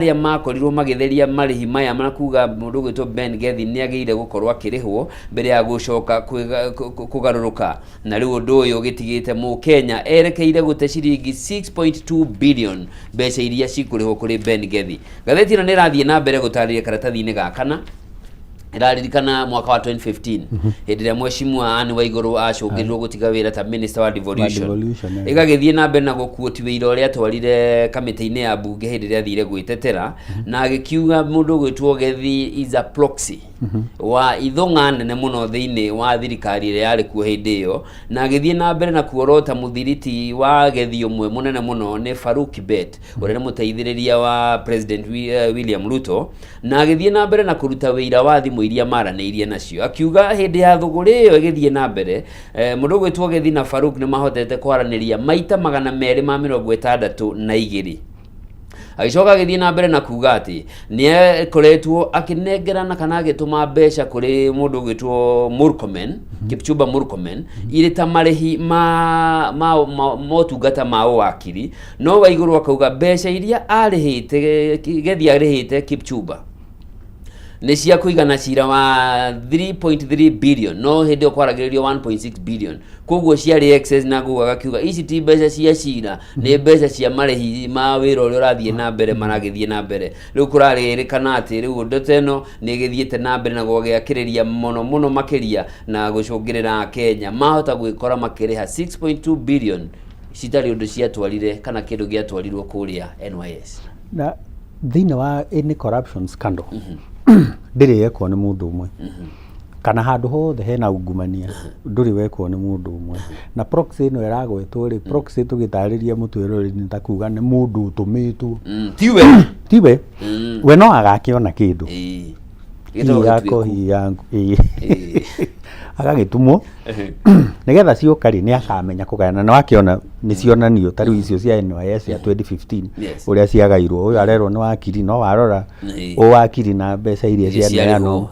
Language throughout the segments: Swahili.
ya makorirwo magitheria marihi maya marakuga mundu gwitwo Ben Gethi ni ageire gukorwa kirihwo mbere ya gucoka kugaruruka na riu undu uyu gitigite mu Kenya erekeire gute ciringi 6.2 billion mbeca iria cikurihwo kuri Ben Gethi. Gatheti ino ni rathie na mbere gutariria karatathi-ini gakana iraririkana mwaka wa 2015 hindi ya mheshimiwa Anne Waiguru acokirirwo gutiga wira ta minister wa devolution igagithie na mbere na gukuoti wira uria atwarire kamiti-ini ya bunge hindi ya thire gwitetera na agikiuga mundu gwitwo Gethi is a proxy wa ithonga nene muno thiini wa thirikari ire yari kuo hindi iyo na agithie na mbere na kuorota muthiriti wa Gethi umwe munene muno ni Farouk Kibet uria ni muteithiriria wa president William Ruto na agithie na mbere na kuruta wira wa thimu iria maraneirie nacio akiuga hindi ya thuguri iyo igithie na mbere mundu gwitwo Gethi na Farouk ni mahotete kwaraniria maita 262 agicoka agithie na mbere na kuga ati ni ekoretwo akinengerana kana agituma mbeca kuri mundu gwitwo Murkomen Kipchumba Murkomen iri ta marihi motungata ma wakiri no Waiguru akauga mbeca iria arihite Gethi arihite Kipchumba ni cia kuigana cira wa 3.3 billion no hindi okwaragiririo 1.6 billion koguo ciari excess na guga akiuga ici ti mbeca cia cira ni mbeca cia marihi ma wira uria urathie na mbere maragithie na mbere riu kuraririkana ati riu ndoteno ni githiete na mbere na gugiakiriria muno makiria na gucungirira Kenya mahota gwikora makiriha 6.2 billion citari undu ciatwarire kana kindu giatwarirwo kuria NYS na thina wa any corruption scandal ndiri yekwo ni mundu umwe kana handu hothe hena ungumania nduri wekwo ni mundu umwe na proxy ino iragwetwo ri proxy tugitariria mutwirori ni takuga ni mundu utumitwo tiwe we no agakiona kindu yako yangu agagitumwo nigetha ciukari ni akamenya kugayana na wakiona ni cionanio tari icio cia NYS ya 2015 uria ciagairwo uyu arerwo ni wakiri no warora o wakiri na mbeca iria cianeano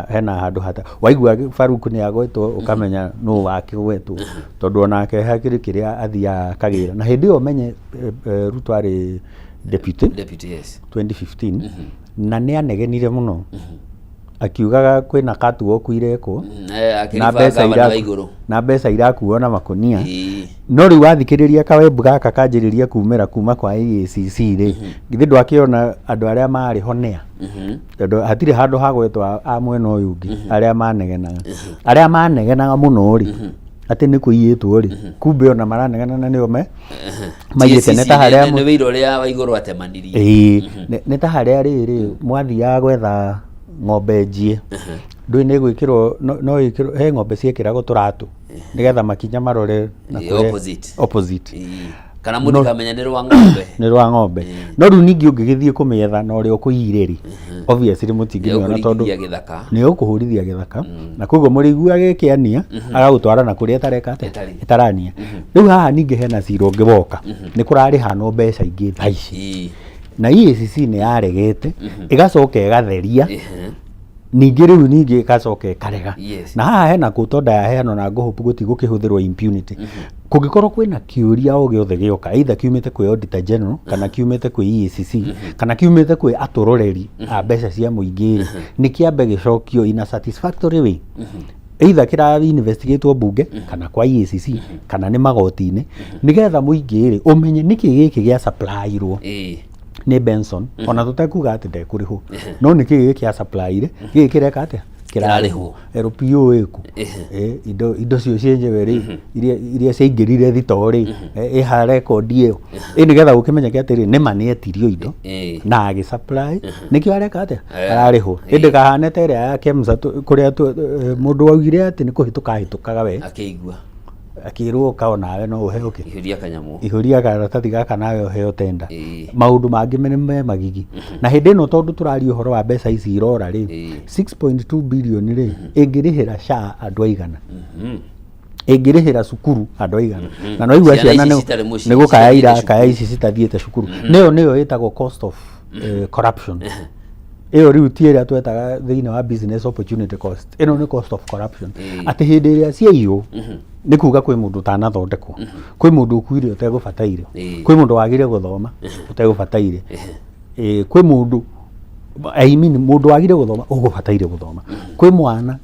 hena handu hata waigua Farouk ni agwetwo ukamenya no wakigwetwo tondu onake hakiri kiria athia kagira na hindi yo menye Ruto ari deputy yes 2015 na ni anegenire muno akiugaga kwina katuo kuireko na mbeca irakuo na makonia no riu wathikiriria kawembu gaka kanjiriria kuma kwa EACC ri githi ndwakiona andu aria mari honea tondu hatire handu hagwetwa a mwena uyu ungi aria manegenaga muno ri ati ni kuiyitwo ri kumbe ona maranegana na nio maiyite neta haria ni wira uria Waiguru atemanirie neta haria riri mwathia gwetha ng'ombe njie ndui ni gwikirwo no ikirwo he ng'ombe ciekiragwo turatu nigetha makinya marore na opposite kana mundu kamenya ni rwa ng'ombe no riu ningi ungigithie kumetha na uri ukuireri obviously mutingimiona tondu ni ukuhurithia githaka na koguo murigua gikiania agagutwara na kuria tareka itarania riu haha ningi hena cira ungiboka ni kurari hano mbeca ingi thaici na EACC ni yaregete igacoka igatheria ningi riu ningi igacoka ikarega na haha hena kutonda ya heano na ngohopu gutigukihũthĩrwo impunity kungikorwo kwina kiuria o giothe gioka either kiumite kwi Auditor General kana kiumite kwi EACC kana kiumite kwi aturoreri a mbeca cia muingi ni kiambe gicokio in a satisfactory way either kira investigate bunge kana kwa EACC kana ni magoti-ini nigetha muingi ri umenye niki giki gia supply ro ni Benson ona tutekuga ati ndekuriho no niki giki ya supply ri giki kireka ati kirariho RPO eku indo cio cienjewe ri iria ciingirire thitori ha record iyo nigetha ukimenya atiri ni mani etirio indo na agi supply nikio areka ati arariho indi kahane tere ya Kemsa kuria mundu augire ati ni kuhituka hitukaga we akirwo kao nawe no uheo ki ihuria karatathi gaka nawe uheo tenda maundu mangi me magigi na hindi no tondu turari uhoro wa mbeca ici irora ri 6.2 billion ri ingirihira SHA andu aigana ingirihira cukuru andu aigana na no igwa ciana ni gukaya kaya ici citathiete cukuru niyo itagwo cost of corruption iyo riu tiera twetaga thiina wa business opportunity cost ino ni cost of corruption ati hindi iria ciaiyo nĩ kuga kwĩ mũndũ ũtanathondekwo, kwĩ mũndũ ũkuire ũtegũbataire, kwĩ mũndũ wagire gũthoma ũtegũbataire, kwĩ mũndũ mũndũ wagire gũthoma ũgũbataire gũthoma, kwĩ mwana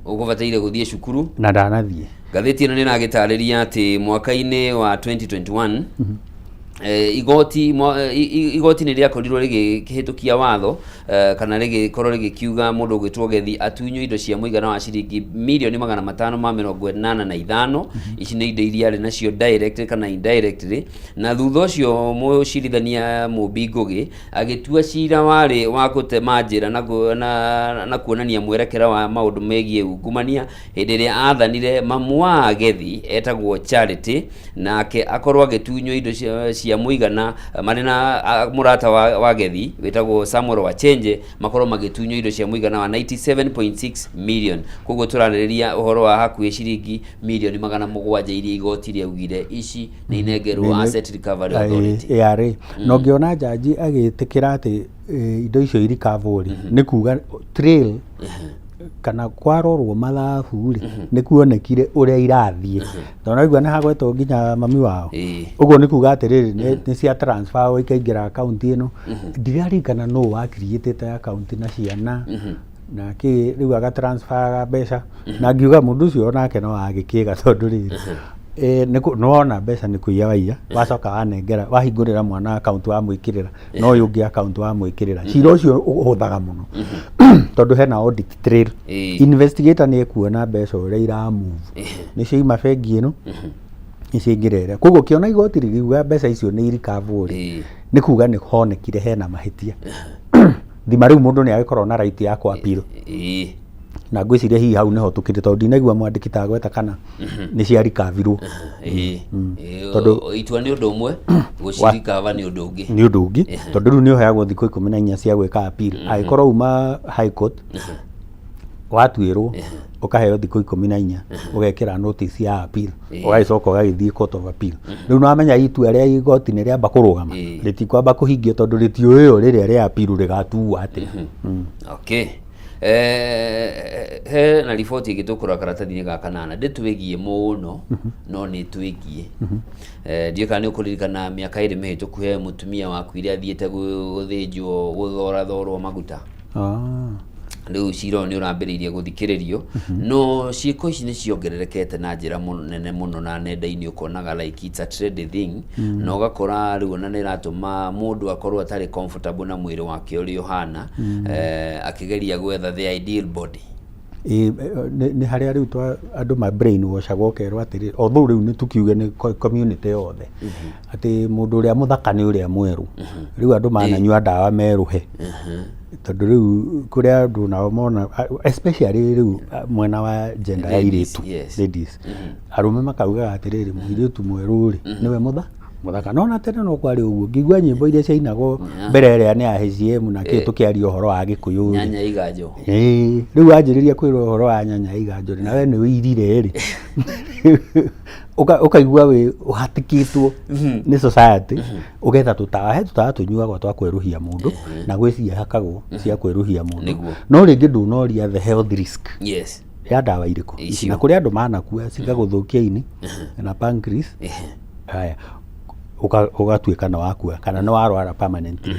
ũgũbataire gũthiĩ cukuru na ndanathiĩ. Ngathĩti ĩno nĩragĩtarĩria atĩ mwaka-inĩ wa 2021 igoti nĩ rĩakorirwo rĩgĩkĩhĩtũkia watho kana rĩgĩkorwo rĩgĩkiuga mũndũ ũgwĩtwo Gethi atunywo indo cia mũigana wa ciringi mirioni 585. Ici nĩ indo iria arĩ nacio direct kana indirectly, na thutha ũcio mũcirithania Mũmbi Ngũgĩ agĩtua cira warĩ wa gũtema njĩra na kuonania mwerekera wa maũndũ megiĩ ungumania hĩndĩ ĩrĩa athanire mamu wa Gethi etagwo Charity, nake akorwo agĩtunywo indo cia mũigana marĩ na mũrata wa Gethi wĩtagwo Samuel Wachenje makorwo magĩtunywo indo cia mũigana wa 97.6 million. Koguo tũrarĩrĩria ũhoro wa hakuhĩ ciringi mirioni 700 iria igoti rĩaugire ici nĩ inengerwo Asset Recovery Authority. No ngĩona jaji agĩtĩkĩra atĩ indo icio irikavũrĩ nĩ kuga trail kana kwarorwo mathabu rĩ nĩ kuonekire ũrĩa irathiĩ, tondũ naigua nĩ hagwetwo nginya mami wao, ũguo nĩ kuga atĩrĩrĩ nĩ cia transfer ikaingĩra akaunti ĩno. Ndirarikana nũ wa create akaunti na ciana na kĩ rĩu aga transfer mbeca, na ngiuga mũndũ ũcio onake no agĩkĩga tondũ rĩrĩ nĩwona mbeca nĩ kũiya waiya, wacoka wanengera wahingũrĩra mwana akaunti wa mwĩkĩrĩra no ũyũ ũngĩ akaunti wa mwĩkĩrĩra. Cira ũcio ũhũthaga mũno tondũ hena audit trail. Investigator nĩ ekuona mbeca ũrĩa iramove nĩcio ima bengi ĩno nĩciaingĩrĩra. Koguo kĩona igoti rĩkiuga mbeca icio nĩ irikavwo nĩ kuga nĩ honekire hena mahĩtia. Thima rĩu mũndũ nĩ agĩkorwo na right ya appeal, na ngwĩciria hihi hau nĩho tũkĩrĩ tondũ ndinaigua mwandĩki ta gweta kana nĩ ciarikavirwo. Tondũ itua nĩ ũndũ ũmwe, gũcirikava nĩ ũndũ ũngĩ. Nĩ ũndũ ũngĩ tondũ rĩu nĩ ũheagwo thikũ 14 cia gwĩka appeal. Angĩkorwo uma high court watuĩrwo ũkaheo thikũ 14 ũgekĩra notice ya appeal, ũgagĩcoka ũgagĩthiĩ court of appeal. Rĩu no amenya itua rĩa igoti nĩ rĩamba kũrũgama, rĩtikwamba kũhingio tondũ rĩtiũĩ rĩrĩa rĩa appeal rĩgatuo atĩ. Okay. He na riboti igĩtũkũra karatathi-inĩ ga kanana ndĩtwĩgiĩ mũno no nĩ twĩgiĩ. Ndiũĩ kana nĩ ũkũririkana mĩaka ĩrĩ mĩhĩtũku he mũtumia wakuire athiĩte gũthĩnjwo gũthorwo maguta. Rĩu cira nĩ ũrambĩrĩirie gũthikĩrĩrio, no ciĩko ici nĩ ciongererekete na njĩra nene mũno na nenda-inĩ ũkonaga like it's a trendy thing, na ũgakora rĩu ona nĩ ĩratũma mũndũ akorwo atarĩ comfortable na mwĩrĩ wake ũrĩa ũhana, akĩgeria gwetha the ideal body. Nĩ harĩa rĩu andũ ma brain washagwo ũkerwo atĩrĩ, although rĩu nĩ tukiuge nĩ community yothe atĩ mũndũ ũrĩa mũthaka nĩ ũrĩa mwerũ, rĩu andũ mananyua ndawa merũhe. Tondũ rĩu kũrĩa andũ nao mona especially rĩu mwena wa gender ya airĩtu ladies, arũme makaugaga atĩrĩrĩ mũirĩtu mwerũ rĩ nĩwe mũthaka. No na tene no kwarĩ ũguo, ngĩigua nyĩmbo iria ciainagwo mbere ĩrĩa nĩ ya HCM na kĩ tũkĩaria ũhoro wa Gĩkũyũ nyanya iganjo. Rĩu wanjĩrĩria kwĩrwo ũhoro wa nyanya iganjo na we nĩ wĩirire rĩ ũkaigua wĩ ũhatikĩtwo nĩ society, ũgetha tũtawa he tũtawa tũnyuagwo twa kwerũhia mũndũ na gwĩcia hakagwo cia kwerũhia mũndũ, no rĩngĩ ndũnoria the health risk ya ndawa irĩkũ na kũrĩ andũ manakua cigagũthũkia ini na pancreas. Haya ũgatuĩka na wakua kana nĩ warwara permanently.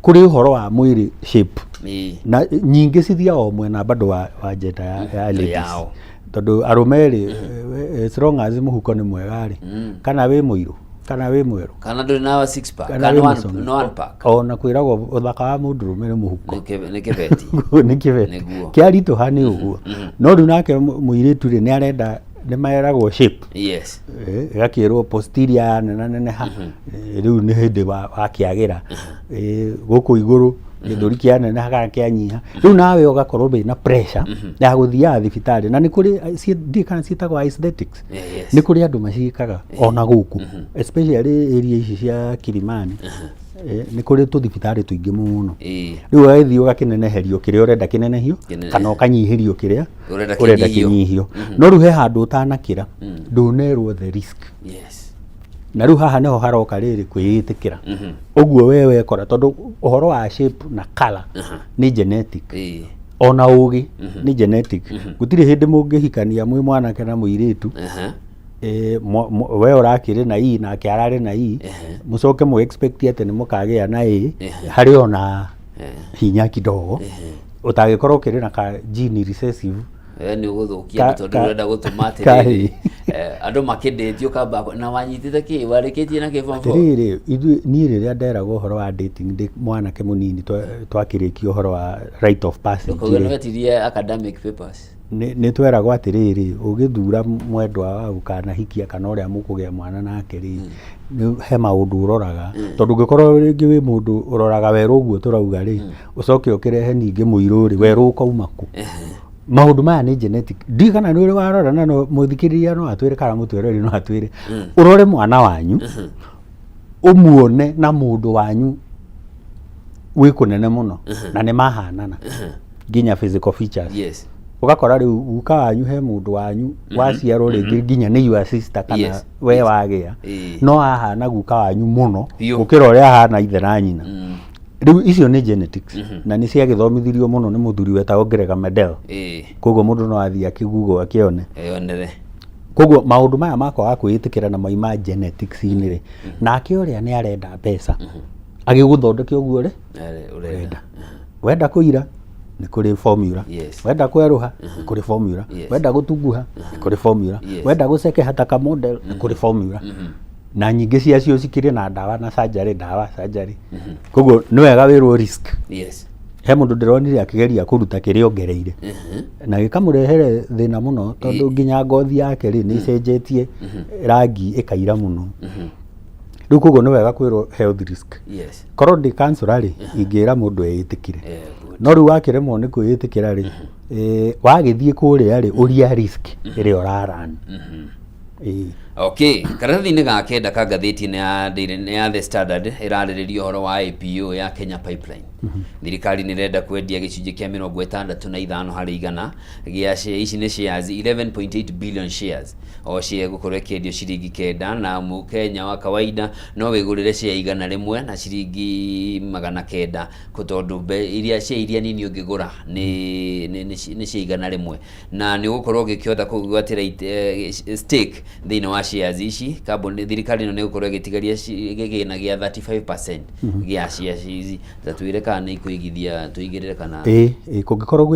Kũrĩ ũhoro wa mwĩrĩ shape na nyingĩ cithiaga o mwena bado wa gender ya ladies, tondũ arũme rĩ as long as mũhuko nĩ mwega rĩ kana wĩ mũirũ kana wĩ mwerũ kana ndũrĩ na six pack kana one pack, ona kwĩragwo ũthaka wa mũndũrũme nĩ mũhuko nĩ kĩbeti nĩ kĩbeti kĩaritũha nĩ ũguo. No rĩu nake mũirĩtu rĩ nĩ arenda nĩ meragwo shape, gakĩrwo posterior neneha, rĩu nĩ hĩndĩ wakĩagĩra gũkũ igũrũ gĩthũri kĩaneneha kana kĩanyiha, rĩu nawe ũgakorwo wĩna pressure ya gũthiaga thibitarĩ. Na nĩ kũrĩ kana ciĩtagwo aesthetics, nĩ kũrĩ andũ macikaga ona gũkũ especially area ici cia Kilimani, nĩ kũrĩ tũthibitarĩ tũingĩ mũno. Rĩu ũgagĩthiĩ ũgakĩneneherio kĩrĩa ũrenda kĩnenehio kana ũkanyihĩrio kĩrĩa ũrenda kĩnyihio. No rĩu he handũ ũtanakĩra ndũnerwo the risk. Na rĩu haha nĩho haroka rĩrĩ kwĩĩtĩkĩra ũguo we wekora, tondũ ũhoro wa shape na color nĩ genetic. ona ugi ni genetic gutire hindi mungihikania mwi mwanake na muiritu we urakire na ii na kiarare na ii mucoke mu expect ate ni mukagea na ii hari ona hinya kidogo utagikorwo kire na ka gene recessive ni uguthukia tondu urenda gutuma atiriri andu makindetio kamba na wanyitite ki warikitie na kibombo atiriri ni riria nderagwo horo wa dating ndi mwanake munini twakirikio horo wa right of passage ko no wetirie academic papers ni tweragwo atiriri ugithura mwendwa waku kana hikia kana uria mukugea mwana nake ri ni he maundu uroraga tondu ngikorwo ringi wi mundu uroraga weru uguo turauga ri ucoke ukirehe ningi muiru ri weru ukaumaku maundu maya ni genetic ndi kana ni uri warora na no muthikiriria no atwire kana mutwereri no atwire urore mwana wanyu umuone na mundu wanyu wi kunene muno na ni mahanana ginya physical features yes ugakora riu uka wanyu he mundu wanyu waciarwo ringi ginya ni your sister kana we wagea no ahana guka wanyu muno ukira uria ahana ithe na nyina riu icio ni genetics na ni cia githomithirio muno ni muthuri wetagwo Grega Mendel koguo mundu no athie akigugo akione onere koguo maundu maya makwa akwiitikira na maima genetics ini ri nake uria ni arenda mbeca agiguthondeke uguo ri urenda wenda kuira ni kuri formula wenda kweruha ni kuri formula wenda gutunguha ni kuri formula wenda guceke hataka model ni kuri formula na nyingi ciacio cikiri na dawa na surgery koguo ni wega wirwo risk he mundu ndironire akigeria kuruta kiri ongereire na gikamurehere thina muno tondu nginya ngothi yake ri ni cenjetie rangi ikaira muno riu koguo ni wega kwirwo health risk korwo ndi cancer ri ingira mundu eitikire no riu wakiremwo ni kwiitikira ri wagithie kuria ri uria risk iri oraran okay karathi-inĩ ga kenda ka ngathĩti-inĩ ya The Standard ĩrarĩrĩria ũhoro wa IPO ya Kenya Pipeline. Thirikari nĩ ĩrenda kwendia gĩcunjĩ kĩa 65 harĩ igana gĩa shares. Ici nĩ shares 11.8 billion shares o share gũkorwo ĩkĩendio ciringi 9 na Mũkenya wa kawaida no wĩgũrĩre share igana rĩmwe na ciringi 900 tondũ iria share iria nini ũngĩgũra nĩ share igana rĩmwe na nĩ ũgũkorwo ũgĩkĩhota kũgwatĩra stake thĩinĩ wa shares ici. Kambuni thirikari no nĩ gũkorwo ĩgĩtigaria gĩgĩna gĩa 35% gĩa shares ici tatwire kana nĩ ikuigithia tuigĩrĩre kana kũngĩkorwo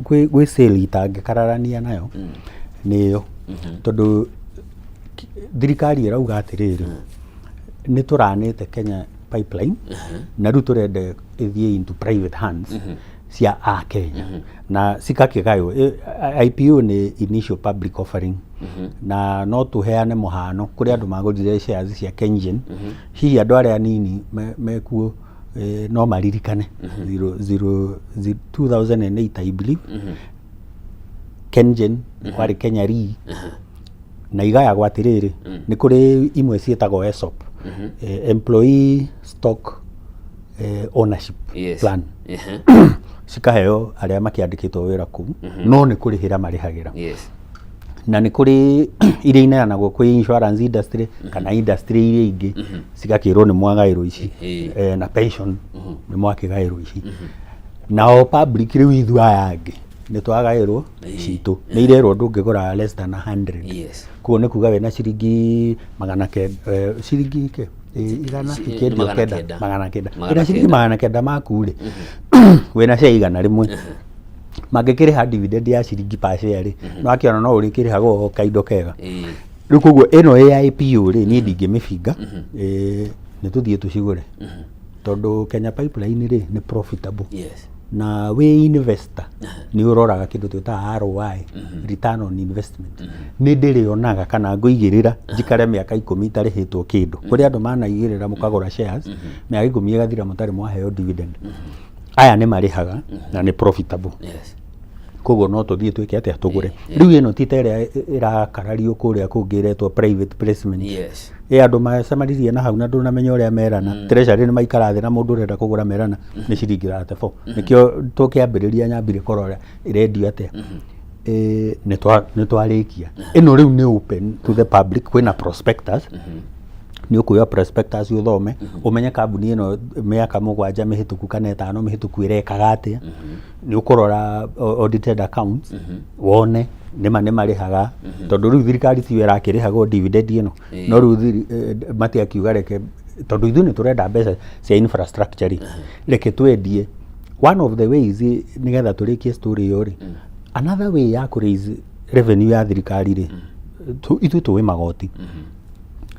gwĩ sale itangĩkararania nayo nĩyo tondu thirikari ĩrauga atirĩrĩ nĩ tũranĩte Kenya Pipeline na rĩu tũrenda ĩthiĩ into private hands cia Kenya na cikakĩgaywo. IPO nĩ initial public offering na no tuheane muhano kuri andu magurire shares cia Kengen hihi andu aria nini mekuo no maririkane 2008 I believe Kengen kwari Kenya Re na igayagwo atiriri ni kuri imwe cietagwo ESOP employee stock ownership plan cikaheo aria makiandikitwo wira kuu no ni kurihira marihagira na ni kuri iria ineanagwo kwi insurance industry kana industry iria ingi cigakirwo ni mwagairwo ici na pension ni mwakigairwo ici na o public riu ithu ayangi ni twagairwo citu ni irerwo ndungigura less than 100 kuo ni kuga we na ciringi 900 ciringi ke igana ikendio kenda 900 ina ciringi 900 makure we na cia igana rimwe magikiriha dividend ya ciringi pa share no akiona no urikirihago kaindo kega riu koguo eno AIPO ri ni ndingimifinga ni tuthie tucigure tondu Kenya Pipeline ri ni profitable na we investor ni uroraga kindu twita ROI return on investment ni ndirionaga kana nguigirira njikare miaka 10 itarihitwo kindu kuri andu manaigirira mukagura shares miaka 10 igathira mutari mwaheo dividend aya ni marihaga na ni profitable koguo no tuthie twike atia tugure riu ino titeria irakarario kuria kungiretwo private placement andu macemanirie na hau na ndu na menya uria merana treasury ni maikara thi na mundu urenda kugura merana ni ciringi 34 nikio tukiambiriria nyambire korora irendio atia ni twarikia ino riu ni open to the public kwina prospectus ni ukuya prospectus uthome umenye kambuni ino miaka 7 mihituku kana 5 mihituku irekaga atia ni ukurora audited accounts wone nima marihaga tondu riu thirikari ti wera kirihaga dividend ino no riu mati akiuga reke tondu ithu ni turenda mbeca cia infrastructure reke twendie. One of the ways nigetha turikie story yo ri another way ya ku raise revenue ya thirikari ri ithu tuwe magoti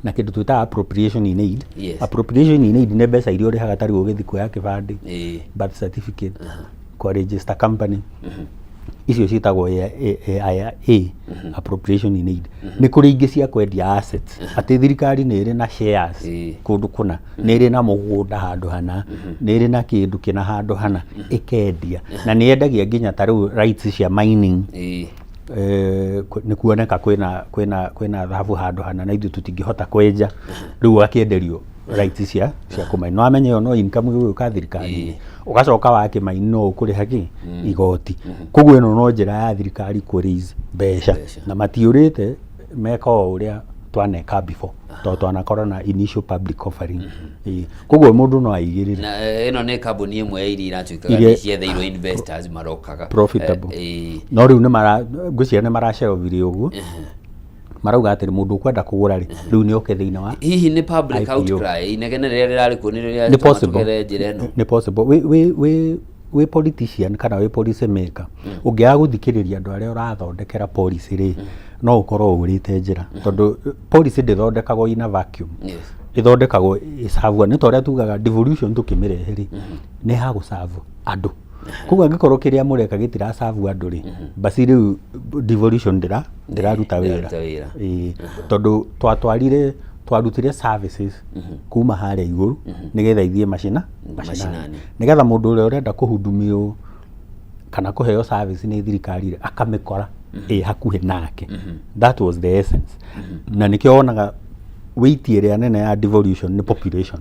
na kindu twita appropriation in aid. Appropriation in aid ne mbeca iria urihaga tari ugithi kuoya kibandi birth certificate kwa register company icio citagwo AIA appropriation in aid. Ni kuri ingi cia kwendia assets ati thirikari ni iri na shares kundu kuna ni iri na mugunda handu hana ni iri na kindu kina handu hana ikendia na ni endagia nginya tariu rights cia mining ni kuoneka kwina dhahabu handu hana na ithu tutingihota kwenja riu akienderio rights cia kumaina no amenye no income gwe ka thirikari ugacoka wake maini no ukuri haki igoti koguo ino no njira ya thirikari ku raise mbeca na matiurite meka uria twaneka before to twanakorwo na initial public offering koguo mundu no aigirire na ino ne kambuni imwe ya iria iratuikaga ni cietheirwo investors marokaga profitable no riu ni mara ngwiciria ni marashare vile uguo marauga atiri mundu kwenda kugura ri riu ni oke thiina wa hihi ni public outcry inegene rĩrĩa rĩrarĩ kuo nĩ rĩrĩa tũmatũgere njĩra ĩno ni possible we politician kana we policy maker ungiaga guthikiriria andu aria urathondekera policy ri no ukorwo urite njira tondu policy ndithondekagwo ina vacuum ithondekagwo isavua ni toria tugaga devolution tukimirehe ri ni ha gusavu andu kuga ngikorwo kiria mureka gitira savu andu ri basi riu devolution ndiraruta wira tondu twarutire services kuma haria iguru nigetha ithie mashinani nigetha mundu uria urenda kuhudumio kana kuheo service ni thirikari akamikora hakuhe nake. That was the essence na nikio onaga weight area nene ya devolution ni population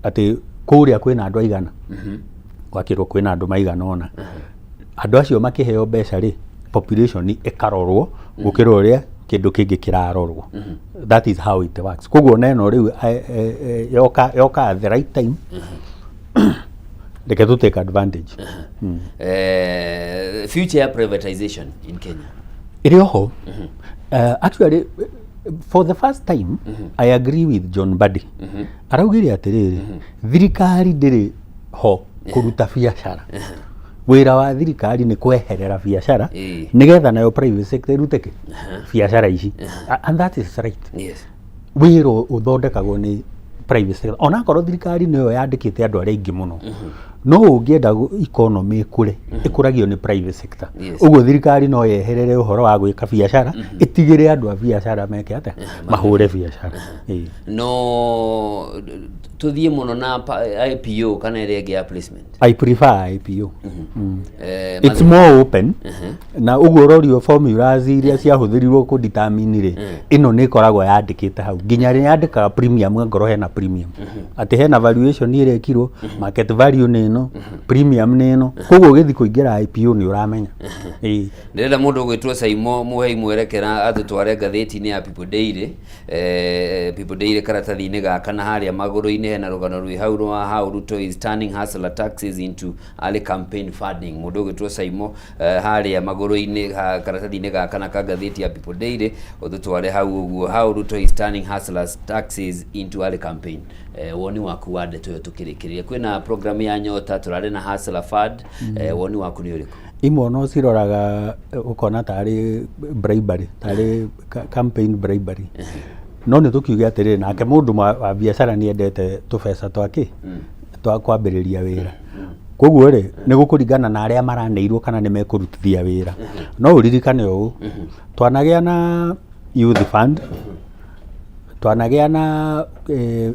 ati kuria kwina andu aigana wakirwo kwina andu maigana ona andu acio makiheo mbeca ri population ikarorwo gukira uria kindu kingi kirarorwo. That is how it works. Koguo neno riu yoka at the right time to take advantage. Future privatization in Kenya irioho actually for the first time I agree with John Mbadi araugire atiriri thirikari ndiri ho kuruta biacara wira wa thirikari ni kweherera biacara nigetha nayo private sector iruteke biacara ici and that is right. Wira uthondekagwo ni private sector ona korwo thirikari niyo yandikite andu aria ingi muno no ungienda economy ikure ikuragio ni private sector uguo thirikari no yeherere uhoro wa gwika biacara itigire andu a biacara meke ate mahure biacara no tuthie muno na IPO kana ile ya placement. I prefer IPO. It's more open na uguo rorio formulas iria ciahuthirirwo ku determine ri ino ni koragwo yandikite hau nginya ri yandika premium ngoro hena premium ati hena valuation ire kirwo market value ni no premium ni no koguo githi kuingira IPO ni uramenya ndenda mundu gwitwo Saimo muhei mwerekera atutware ngatheti-ini ya People Daily karatathi-ini gaka na haria maguru-ini hena rugano rwi hau rwa how Ruto is turning hustler taxes into early campaign funding. Mundu gwitwo Saimo haria maguru-ini karatathi-ini gaka na ngatheti ya People Daily ututware hau uguo how Ruto is turning hustlers taxes into early campaign. Woni waku wa ndeto yo tukirikiria kwina program ya nyota turare na hustler fund woni waku ni uriku imwe no ciroraga ukona tari bribery tari campaign bribery no ni tukiuge atiriri nake mundu wa biacara ni endete tubesa twake twa kwambiriria wira koguo ri ni gukuringana na aria maraneirwo kana ni mekurutithia wira no uririkane ugu twanagia na youth fund twanagia na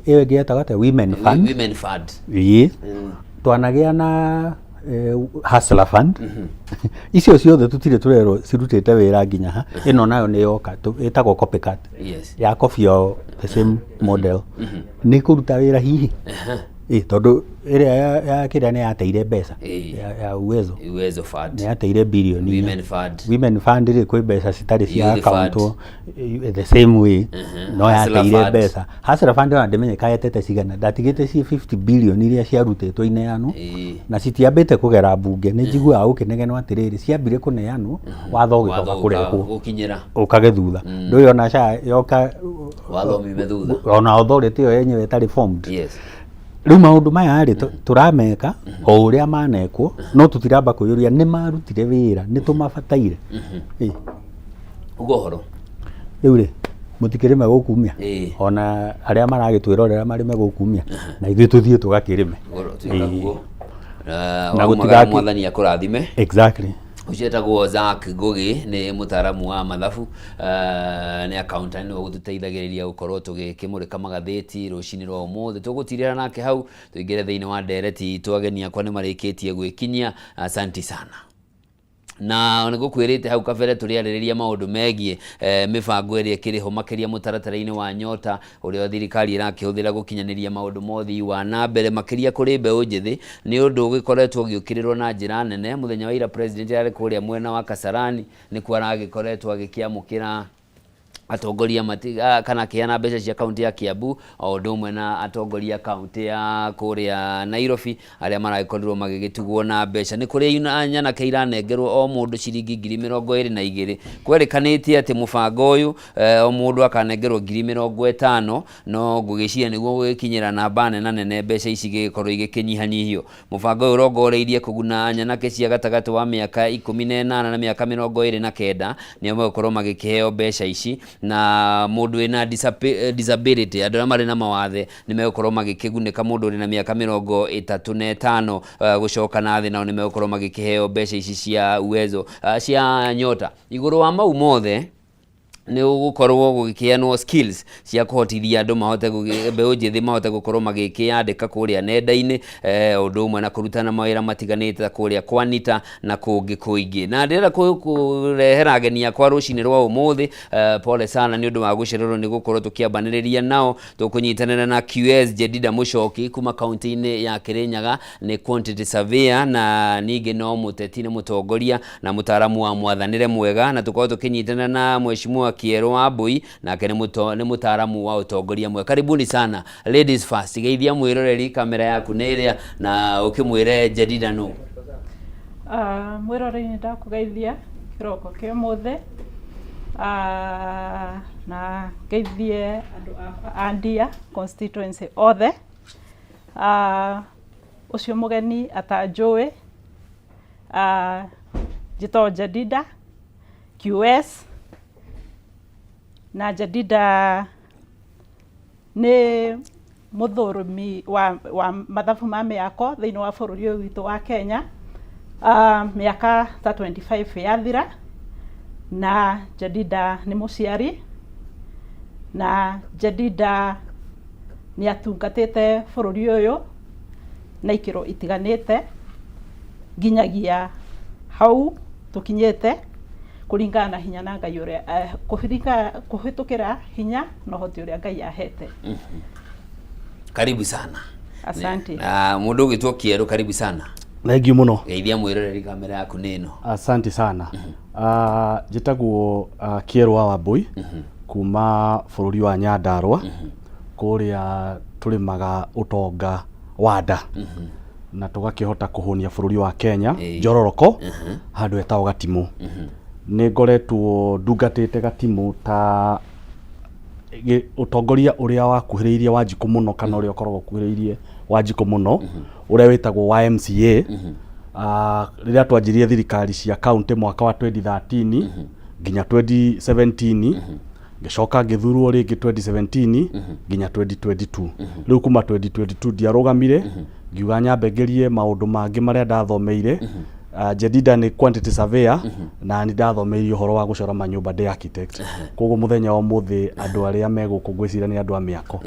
ewe gietagate women fund twanagia na hustler fund icio ciothe tutire turero cirutite wira nginya ha ino nayo ni yoka etagwo copycat ya copy of the same model ni kuruta wira hihi tondu iria ya kira ni yateire mbeca ya Uwezo Fund ni yateire bilioni Women Fund ri kwi mbeca citari cia account the same way no yateire mbeca Hustler Fund na ndimenyeka yetete cigana ndatigite ci 50 billion iria ciarutitwo ineano na citiambite kugera bunge ni njiguaga ukinegenwo atiriri ciambire kuneanwo watho ugicoka kurehwo gukinyira ukagethutha nduyo na sha yoka watho mimethutha ona authority yo yenyewe itari formed riu maundu maya ri turameka o uria manekwo no tutiramba kuyuria ni marutire wira ni tumabataire ugohoro riu ri mutikirime gukumia ona aria maragitwirorera marime gukumia na ithuĩ tuthie tugakirime na gutiga mwathani akurathime exactly ucetagwo Zack Ngugi ni mutaramu wa mathabu ni accountant ni gututeithagiriria gukorwo tugikimurika magatheti rucini rwa umuthi tugutirira nake hau tuingire thiini wa ndereti twageni akwa ni marikitie gwikinyia asante sana na nigukwirite hau kabere turiaririria maundu megie mibango iri kiriho makiria mutaratara-ini wa nyota uria thirikari irakihũthĩra gukinyaniria maundu mothi wa na mbere makiria kuri mbeũ njithi ni undu ugikoretwo ugiukirirwo na njira nene muthenya wa ira president ari kuria mwena wa Kasarani ni kwaragikoretwo agikiamukira atongoria kana kiana mbeca cia kaunti ya Kiambu o ndumwe na atongoria kaunti ya kuria Nairobi aria maragikorirwo magigitugwo na mbeca ni kuri nyana keiranengerwo o mundu ciringi 22,000 kwerikanitie ati mubango uyu o mundu akanengerwo 50,000 no gugiciria niguo gukinyira namba nene mbeca ici gikorwo igikinyihanyihio mubango uyu urongoreirie kuguna nyana cia gatagati wa miaka 18 na miaka 29 ni amwe gukorwo magikiheo mbeca ici na mundu ina disability andu aria mari na mawathe ni megukorwo magikigunika mundu uri na miaka 35 gucoka na thi nao ni megukorwo magikiheo mbeca ici cia Uwezo cia nyota iguru wa mau mothe ni ugukorwo gukianwo skills cia kuhotithia andu mahote mbeũ njithi mahote gukorwo magikiandika kuria nenda-ini undu umwe na kurutana mawira matiganite kuria kwanita na kungi kuingi na ndira kurehera ageni akwa rucini rwa umuthi pole sana ni undu wa gucererwo ni gukorwo tukiambaniriria nao tukunyitanira na QS Jedida Muchoki kuma kaunti-ini ya Kirinyaga ni quantity surveyor na ningi no muteti ni mutongoria na mutaramu wa mwathanire mwega na tukorwo tukinyitanira na mheshimiwa Kiero Wambui na kene ni mutaramu wa utongoria mwe. Karibuni sana. Ladies first. Geithia mwiroreri kamera yaku neria na ukimwire Jedida no. Mwiroreri ndakugeithia kiroko kia muthe. Na geithie Andia constituency othe. Ucio mugeni atanjui. Jito Jedida QS na Jedida ni muthurumi wa mathabu ma miako thiini wa bururi uyu witu wa Kenya miaka ta 25 yathira na Jedida ni muciari na Jedida ni atungatite bururi uyu na ikiro itiganite nginyagia hau tukinyete kuringana na hinya na Ngai uria kuhitukira hinya no hoti uria Ngai ahete. Karibu sana. Asante. Mundu gitwo Kiero karibu sana. Thank you muno. Geithia mwiroreri kamera yaku nino. Asante sana. Jitagwo Kiero wa Wambui kuma bururi wa Nyandarua kuria tulimaga utonga wada na tugakihota kuhunia bururi wa Kenya njororoko handu etagwo Gatimu ni ngoretwo ndungatite Gatimu ta utongoria uria wakuhiriirie Wanjiku muno kana uria ukoragwo kuhiriirie Wanjiku muno uria witagwo wa MCA riria twanjirie thirikari cia county mwaka wa 2013 nginya 2017 ngicoka ngithurwo ringi 2017 nginya 2022 riu kuma 2022 ndiarugamire ngiuga nyambe ngerie maundu mangi maria ndathomeire Jedida ni quantity surveyor na ni ndathomeirie uhoro wa gucora manyumba ndi architect koguo muthenya wa muthi andu aria meguku ngwicira ni andu a miako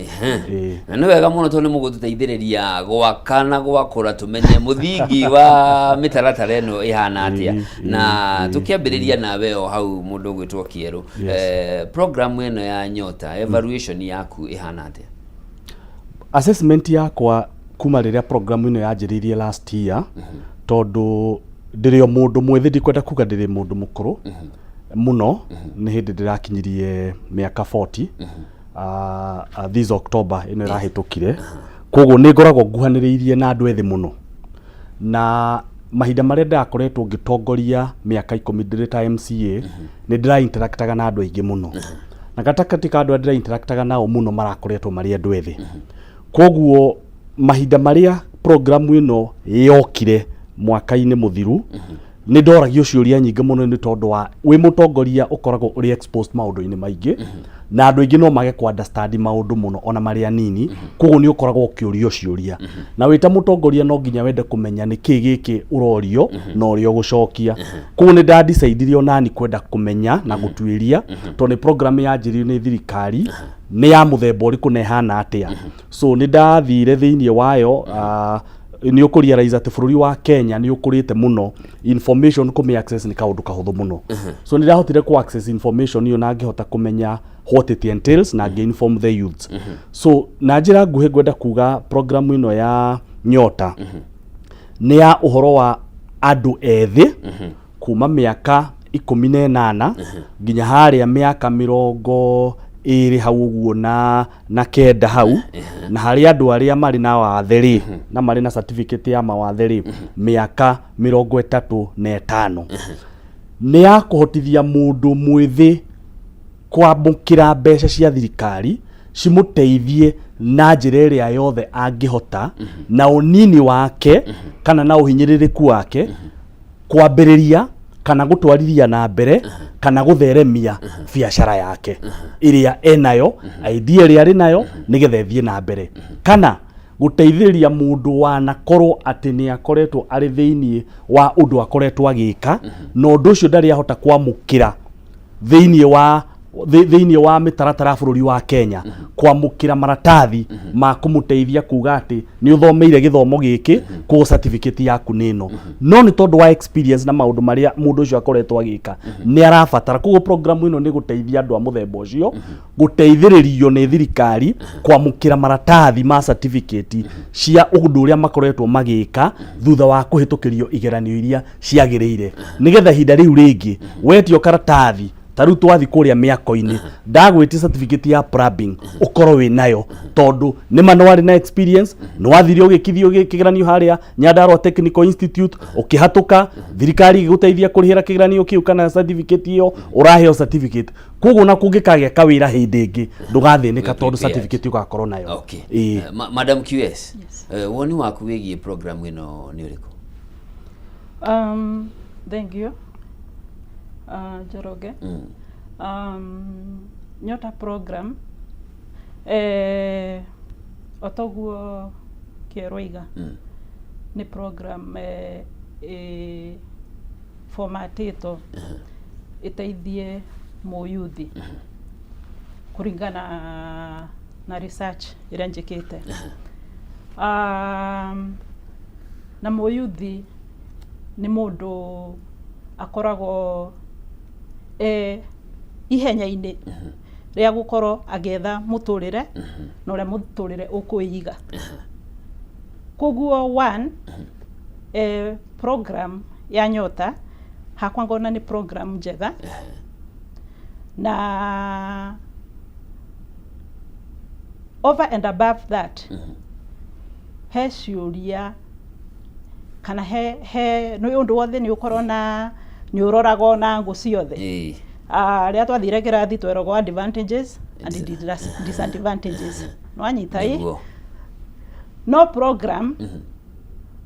na ni wega muno tondu mugututeithiriria gwaka na gwakura tumenye muthingi wa mitaratara eno ihana atia na tukiambiriria nawe o hau mundu gwitwo Kiero program eno ya nyota evaluation yaku ihana atia assessment yakwa kuma riria program ino yanjiririe last year tondu ndirio mundu mwithi ndikwenda kuga ndiri mundu mukuru muno ni hindi ndirakinyirie miaka 40 this October ino irahitukire koguo ni ngoragwo nguhaniriirie na andu ethi muno na mahinda maria ndakoretwo ngitongoria miaka 10 ndiri ta MCA ni ndira interactaga na andu aingi muno na gatakati ka andu ndira interactaga nao muno marakoretwo mari andu ethi koguo mahinda maria program ino yokire mwaka-ini muthiru ni ndoragio ciuria nyingi muno ni tondu wa wi mutongoria ukoragwo uri exposed maundu-ini maingi na andu aingi no mage ku understand maundu muno ona mari anini koguo ni ukoragwo ukiurio ciuria na wita mutongoria no nginya wende kumenya ni ki giki urorio no rio gucokia koguo ni ndadecide onani kwenda kumenya na gutuiria to ni program yanjirio ni thirikari ni ya muthemba uriku na ihana atia so ni ndathire thiini wayo ni ukurealize ati bururi wa Kenya ni ukurite muno information kumi access ni kaundu kahuthu muno so ni ndahotire ku access information iyo na ngihota kumenya what it entails na inform the youths so na njira nguhe gwenda kuga program ino ya Nyota ni ya uhoro wa andu ethi kuma miaka 18 nginya haria miaka 20 hau uguo na kenda hau na hari andu aria mari na watheri na mari na certificate ya mawatheri miaka 35 ni ya kuhotithia mundu mwithi kwamukira mbeca cia thirikari cimuteithie na njira iria yothe angihota na unini wake kana na uhinyiririku wake kwambiriria kana gutwarithia na mbere kana gutheremia biashara yake iria enayo idea iria ari nayo nigetha ithie na mbere kana guteithĩrĩria mundu wanakorwo ati ni akoretwo ari thiini wa undu akoretwo agika no undu ucio ndari ahota kwamukira thiini wa mitaratara bururi wa Kenya kwamukira maratathi ma kumuteithia kuga ati ni uthomeire githomo giki ku certificate yaku nino no ni tondu wa experience na maundu maria mundu ucio akoretwo agika ni arabatara kugo program ino ni guteithia andu a muthemba ucio guteithĩrĩrio ni thirikari kwamukira maratathi ma certificate cia undu uria makoretwo magika thutha wa kuhitukirio igeranio iria ciagiriire nigetha hinda riu ringi wetio karatathi taru twathi kuria miako-ini ndagwiti certificate ya plumbing ukoro wi nayo tondu ni manuari na experience no wathire ugikithio kigeranio haria Nyandarua Technical Institute ukihatuka thirikari iguteithia kurihira kigeranio kiu kana certificate iyo uraheo certificate koguo na kungikagia kawira hindi ingi ndugathinika tondu certificate ugakorwo nayo. Okay. Madam QS, woni waku wigie program ino ni uriku? Thank you. Joroge. Nyota program otoguo Kieroiga ni program formatito iteithie muyuthi kuringana na research iria njikite na muyuthi ni mundu akoragwo ihenya-ini ria gukorwo agetha muturire na uria muturire ukuiga koguo one program ya Nyota hakwa ngona ni program njega na over and above that he ciuria kana he no undu wothe ni ukorwo na ni urorago na ngo ciothe ria twathire kirathi twerogwo advantages and disadvantages no anyita no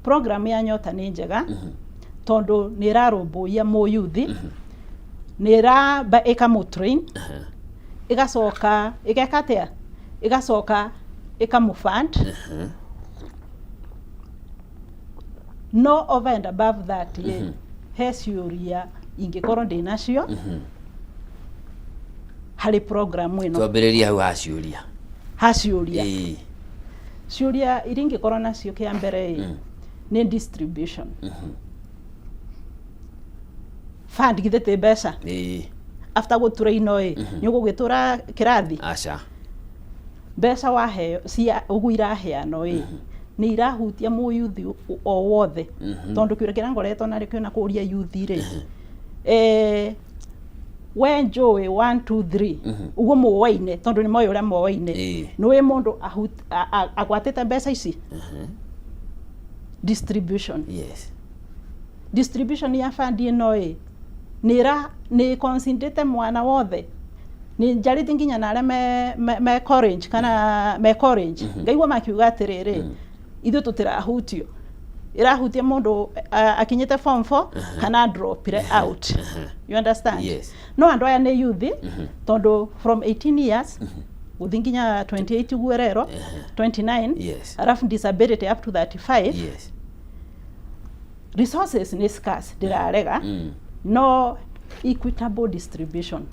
program ya Nyota ni njega tondu ni irarumbuia muyuthi ni iramba ikamutrain igacoka igekatia igacoka ikamufund no over and above that he ciuria ingikorwo ndi nacio hari program ino twambiriria hau haciuria ciuria iringikorwo nacio kia mbere ni distribution fund githete mbeca after gutrain ni ugugitura kirathi aca mbeca waheo cia uguira heano ni irahutia mu youth o wothe tondu kiure kira ngoretwo na rikio na kuria youth ri when joy 1 2 3 ugo muwaine tondu ni moyo uria muwaine no we mundu agwatite mbeca ici distribution distribution ya fandi ino ni concentrate mwana wothe ni jariti nginya na aria me courage kana me courage ngaigwa makiuga atiriri ithu tutirahutio irahutia mundu akinyite form 4 kana drop out you understand no andu aya ni youth tondu from 18 years uthinginya 28 guerero 29 arafu disability up to 35 resources ni scarce dirarega no equitable distribution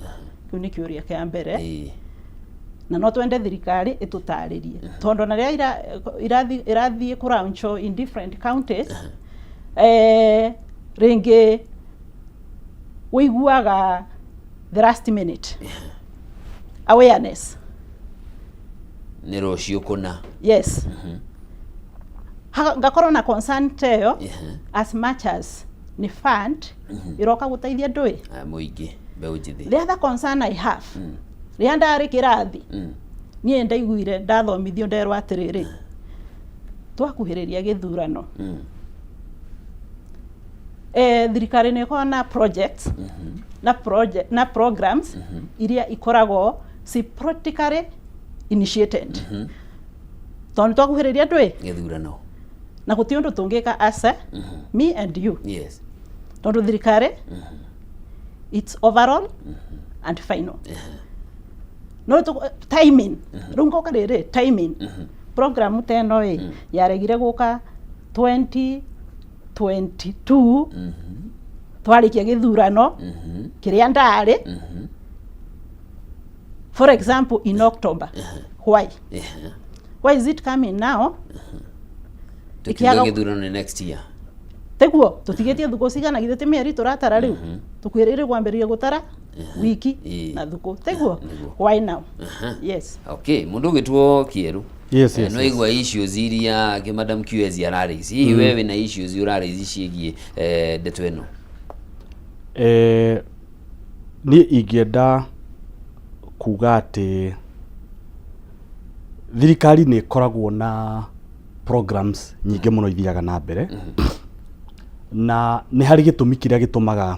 kuni kiuria kia mbere na no twende thirikari itutaririe tondu na ria irathie kurauncho in different counties ringi wiguaga the last minute awareness ni rocio kuna yes ngakorwo na concern teo as much as ni fund iroka gutaithia ndui muingi beujithi the other concern I have ria ndari kirathi nie ndaiguire ndathomithio nderwa atiriri twakuhiriria githurano thirikari ni kona projects na programs iria ikoragwo si practically initiated tondu twakuhiriria ndui githurano na guti undu tungika asa me and you tondu thirikari it's overall and final no timing rungo karere timing program teno yaregire guka 2022 twarikia githurano kiria ndari for example in October why is it coming now tukiaga githurano next year teguo tutigetie thuko cigana githete mieri turatara riu tukwirire kwambiria gutara wiki na thuko teguo why now yes okay mundu gitwo kieru no igwa issues iria ke madam QS araraise hihi wewe na issues uraraise ciigie ndeto eno ni ingienda kuga ati thirikari ni koragwo na programs nyingi muno ithiaga na mbere na ni hari gitumi kiria gitumaga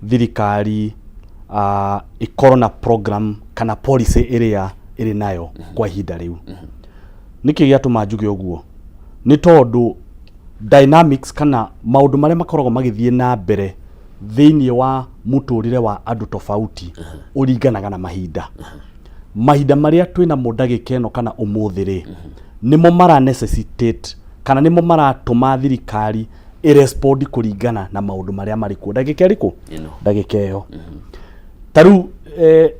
thirikari ikorwo na program kana policy iria iri nayo kwa ihinda riu niki giatuma njuge uguo ni tondu dynamics kana maundu maria makoragwo magithie na mbere thiini wa muturire wa andu tofauti uringanaga na mahinda maria twina mudagika eno kana umuthiri nimo mara necessitate kana nimo maratuma thirikari irespond kuringana na maundu maria mari ku ndagika iriku ndagika iyo taru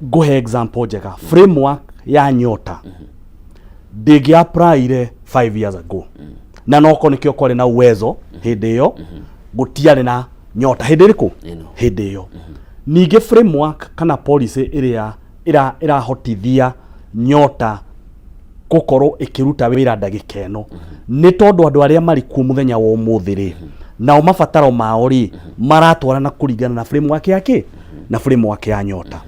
nguhe example njega framework ya nyota ndigi apply 5 years ago na noko nikio kore na uwezo hindi iyo gutiare na nyota hindi iriku hindi iyo ninge framework kana policy iria irahotithia nyota gukorwo ikiruta wira ndagika eno ni tondu andu aria mari ku muthenya wa umuthiri nao mabataro mao ri maratwarana kuringana na framework yake na framework ya nyota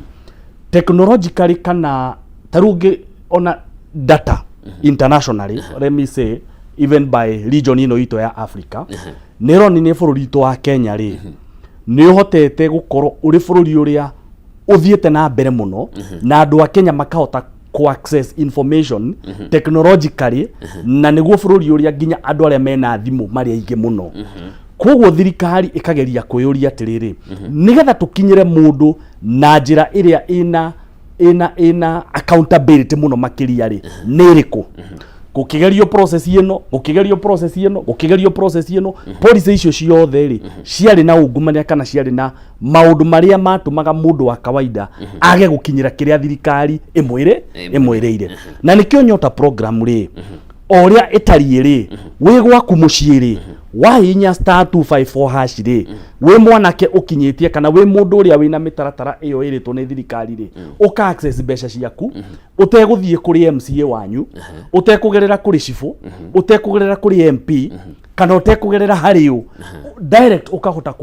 technologically kana tarungi ona data internationally let me say even by region ino ito ya Africa nironi ni bururi ito wa Kenya ri ni uhotete gukorwo uri bururi uria uthiete na mbere muno na andu a Kenya makahota ku access information technologically na niguo bururi uria nginya andu aria mena thimu mari aingi muno koguo thirikari ikageria kwiyuria atiriri nigetha tukinyire mundu na njira iria ina accountability muno makiria ri niriku gukigerio process ino policy icio ciothe ri ciari na ungumania kana ciari na maundu maria matumaga mundu wa kawaida age gukinyira kiria thirikari imwirire na nikio nyota program ri oria itari ri wi gwaku mucii ri wahinya *254# ri we mwanake ukinyitie kana we mundu uria wina mitaratara iyo iritwo ni thirikari ri uka access mbeca ciaku uteguthie kuri MCA wanyu utekugerera kuri cifu utekugerera kuri MP kana utekugerera hariu direct ukahota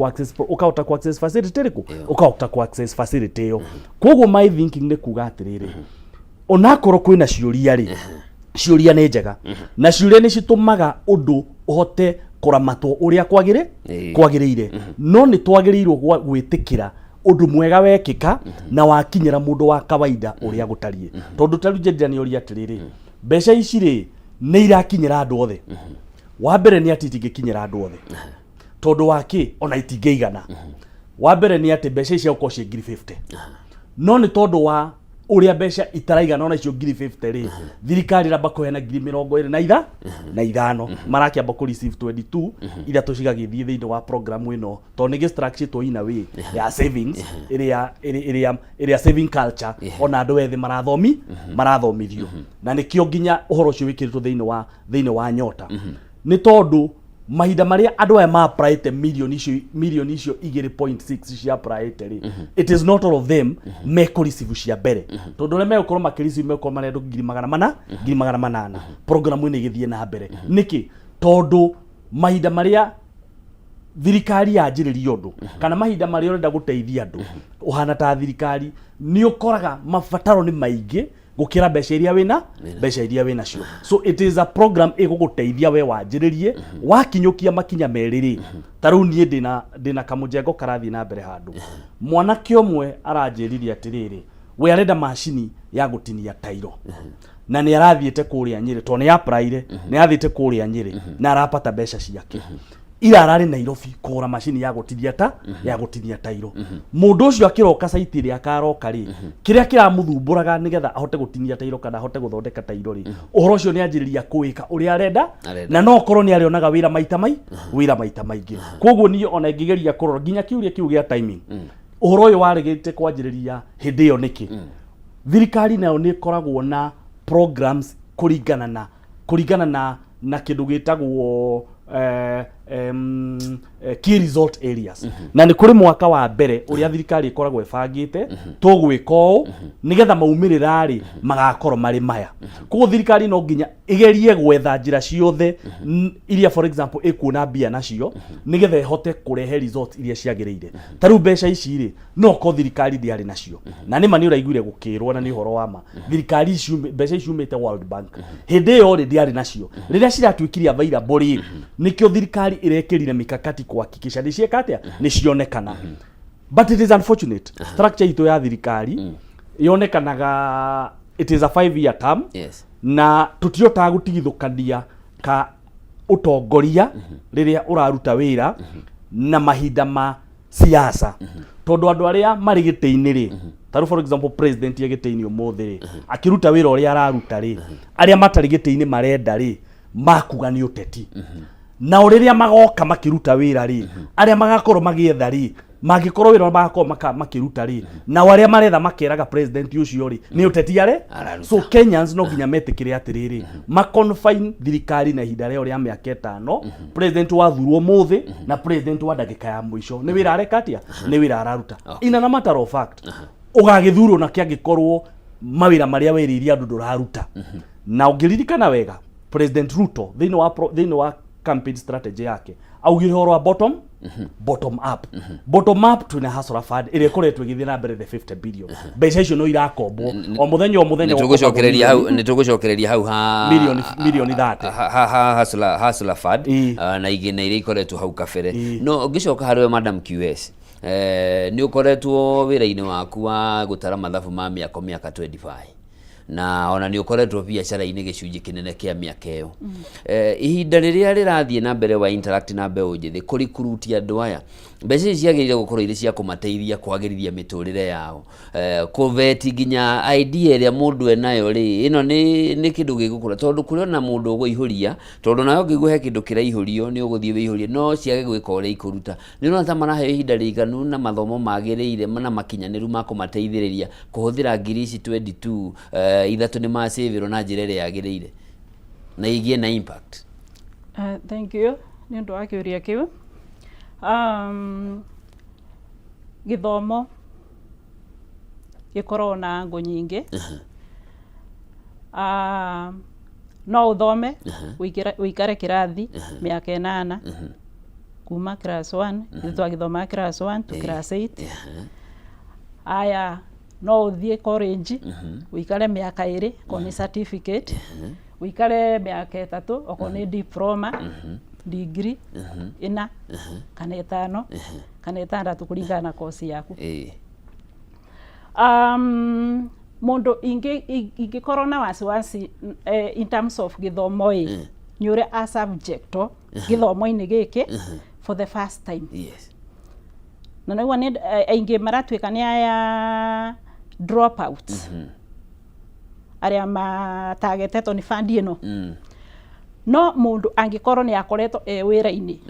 ku access facility riku ukahota ku access facility yo. Koguo my thinking ni kuga atiriri onakorwo kwina ciuria ri ciuria ni njega na ciuria ni citumaga undu uhote kuramatwo uria kwagirire no ni twagirirwo gwitikira undu mwega wekika na wakinyira mundu wa kawaida uria gutarie tondu tarujendira ni uria atiriri mbeca ici ri ni irakinyira andu othe wa mbere ni ati itingikinyira andu othe tondu waki ona itingeigana wa mbere ni ati mbeca ici uko cie 50 no ni tondu wa uria mbeca itaraigana ona icio 50 ri thirikari ramba kuhena 25 na ithano marakiamba ku receive 22 ira tucigagithie thiini wa program ino to ni structure to ina way ya savings area saving culture ona andu ethi marathomithio na nikio nginya uhoro ucio wikiritwo thiini wa nyota ni tondu mahinda maria andu aya ma applyte million icio 2.6 cia applyte ri it is not all of them me ko receive cia mbere tondu reme ukorwo makireceive me ko marendo 800 program ino igithie na mbere niki tondu mahinda maria thirikari yanjiriria undu kana mahinda maria urenda guteithia andu uhana ta thirikari ni ukoraga mabataro ni maingi gukira mbeca iria wina cio. So it is a program iguguteithia we wanjiririe wakinyukia makinya meriri taru nie ndina kamujengo karathi na mbere handu mwanake omwe aranjiririe atiriri we arenda machini ya gutinia tairo na ni arathiete kuria Nyeri to ni applyire ni athiete kuria Nyeri na arapata mbeca ciake ira arari Nairobi kugura machini ya gutinia tairo mundu ucio akiroka site ria akaroka ri kiria kiramuthumburaga nigetha ahote gutinia tairo kana ahote guthondeka tairo ri uhoro ucio ni anjiriria kuika uria arenda na no korwo ni arionaga wira maita maingi koguo ni ona ngigeria kurora nginya kiuria kiu gia timing uhoro uyu warigite kwanjiriria hindi iyo niki thirikari nayo ni koragwo na programs kuringana na kindu gitagwo key result areas na ni kuri mwaka wa mbere uria thirikari ikoragwo ibangite tugwiko nigetha maumirira ri magakorwo mari maya kugo thirikari no nginya igerie gwetha njira ciothe iria for example ikuona bia nacio nigetha ihote kurehe result iria ciagirire taru mbeca ici ri no ko thirikari ndiari nacio na ni mani uraiguire gukirwo na ni horo wa ma thirikari ici mbeca ici umite World Bank hindi yo ri ndiari nacio riria ciratwikiria available ri nikio thirikari irekirire mikakati kuhakikisha ni cieka atia ni cionekana but it is unfortunate structure ito ya thirikari yonekanaga it is a 5-year term na tutiota gutigithukania ka utongoria riria uraruta wira na mahinda ma siasa tondu andu aria mari giteini ri taru for example president ya giteini umuthi ri akiruta wira uria araruta ri aria matari giteini marenda ri makuga ni uteti na uriria magoka makiruta wira ri aria magakorwo magietha ri magikorwo wira magakorwo makiruta ri na aria maretha makeraga president ucio ri ni uteti are so Kenyans no nginya metikire atiriri maconfine thirikari na ihinda ria uria miaka 5 president wathurwo muthi na president wa ndagika ya mwisho ni wira areka atia ni wira araruta ina na matter of fact ugagithurwo na kiagikorwo mawira maria wiriria andu nduraruta na ungiririkana wega president Ruto thini wa campaign strategy yake augire horo wa bottom up tuna hasora fund ile koretwe githie na mbere the 50 billion mbeca icio no irakombo o muthenya nitugucokereria hau ha million 30 hasula fund na igine ile ikoretwo hau kabere no ngicoka hariwe Madam QS ni ukoretwo wira-ini waku wa gutara mathabu ma miaka 25 na ona ni ukoretwo biacara-ini gicunji kinene kia miaka iyo ihinda riria rirathie na mbere wa interact na mbeu njithi kurikurutia andu aya mbeca ciagirire gukorwo iri cia kumateithia kwagirithia miturire yao kuveti nginya idea iria mundu enayo ri ino ni kindu gigukura tondu kuriona mundu uguihuria tondu nayo ngiguhe kindu kiraihurio ni uguthie wihurie no ciage gwika uria ikuruta ni urona ta marahe ihinda riganu na mathomo magirire na makinyaniru ma kumateithiriria kuhuthira ngiri ici 22 ithatu ni ma save na njira iria yagirire na igie na impact. Thank you. ni ndo akiuria kiu githomo gikorwo na ngo nyingi no uthome uikare kirathi miaka 8 kuma class 1 twagithoma class 1 to class 8 aya no uthie college uikare miaka 2 ko ni certificate uikare miaka 3 oko ni diploma degree ina kana 5 kana 6 kuringana na course yaku mondo ingikorwo na wasiwasi in terms of githomo nyure a subject githomo-ini giki for the first time. Yes. Na niguo ni aingi maratwika ni aya dropouts aria matagetetwo ni fandi ino no mundu angikorwo ni akoretwo wira-ini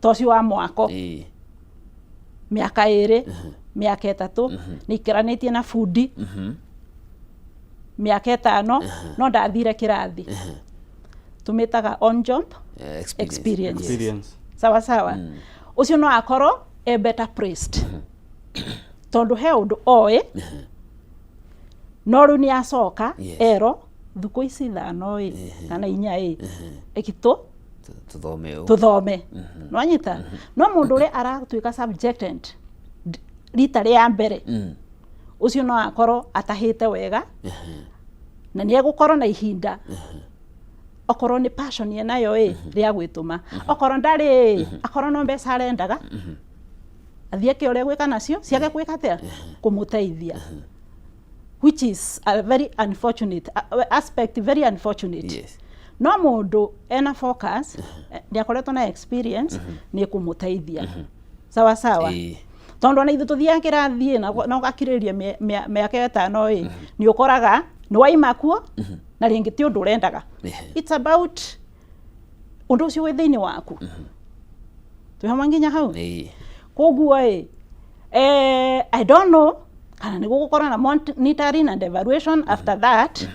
tocio wa mwako miaka 2 miaka 3 nikiranitie na fundi miaka 5 no ndathire kirathi tumitaga on job experience. Sawa sawa ucio no akorwo better placed tondu he undu oe no ru ni acoka ero thuku ici 5 kana 4 ekito tuthome no anyita no mundu ri aratwika subjected rita ria mbere ucio no akorwo atahite wega na ni egukorwo na ihinda okorwo ni passion yenayo ria gwituma okorwo ndari akorwo no mbeca arendaga athie ke ore gwika nacio ciage gwika atia kumuteithia which is a very unfortunate aspect, very unfortunate. Yes. No mundu ena focus ni akoretwo na experience ni kumuteithia sawa sawa tondu na ithu tuthia kirathie na gakiriria miaka 5 ni ukoraga ni waima kuo na ringi ti undu urendaga it's about undu ucio wi thiini waku tuhamwe nginya hau koguo I don't know kana ni gukorwo na monitoring and evaluation after that